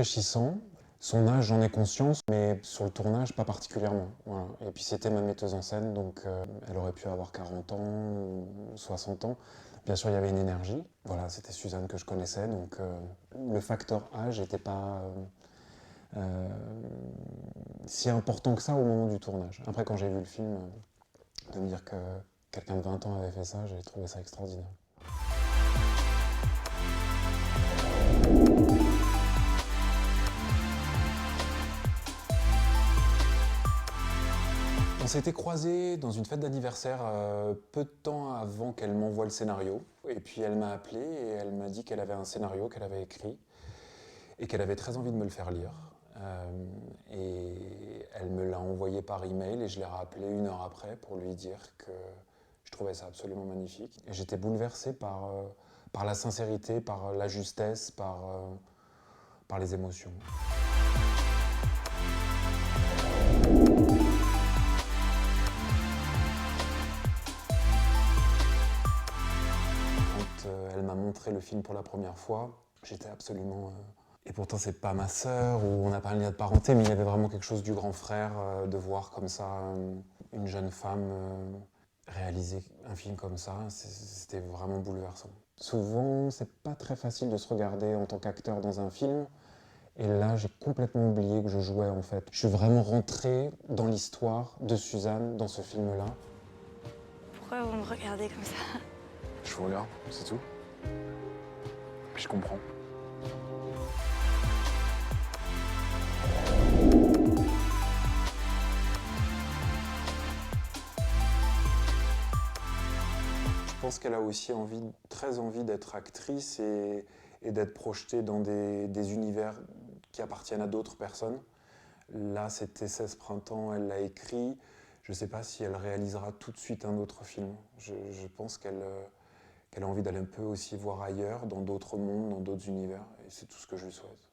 rafraîchissant. Son âge, j'en ai conscience, mais sur le tournage, pas particulièrement. Voilà. Et puis c'était ma metteuse en scène, donc elle aurait pu avoir 40 ans ou 60 ans. Bien sûr, il y avait une énergie. Voilà, c'était Suzanne que je connaissais, donc le facteur âge n'était pas euh, si important que ça au moment du tournage. Après, quand j'ai vu le film, de me dire que quelqu'un de 20 ans avait fait ça, j'ai trouvé ça extraordinaire. On s'était croisés dans une fête d'anniversaire peu de temps avant qu'elle m'envoie le scénario. Et puis elle m'a appelé et elle m'a dit qu'elle avait un scénario qu'elle avait écrit et qu'elle avait très envie de me le faire lire. Et elle me l'a envoyé par email et je l'ai rappelé 1 heure après pour lui dire que je trouvais ça absolument magnifique. Et j'étais bouleversé par la sincérité, par la justesse, par les émotions. Quand elle m'a montré le film pour la première fois, j'étais absolument... Et pourtant, c'est pas ma sœur, ou on n'a pas un lien de parenté, mais il y avait vraiment quelque chose du grand frère, de voir comme ça une jeune femme réaliser un film comme ça, c'était vraiment bouleversant. Souvent, c'est pas très facile de se regarder en tant qu'acteur dans un film, et là, j'ai complètement oublié que je jouais en fait. Je suis vraiment rentré dans l'histoire de Suzanne dans ce film-là. Pourquoi vous me regardez comme ça? Je vous regarde, c'est tout. Je comprends. Je pense qu'elle a aussi très envie d'être actrice et d'être projetée dans des univers qui appartiennent à d'autres personnes. Là, c'était 16 printemps, elle l'a écrit. Je ne sais pas si elle réalisera tout de suite un autre film. Je pense qu'elle a envie d'aller un peu aussi voir ailleurs, dans d'autres mondes, dans d'autres univers. Et c'est tout ce que je lui souhaite.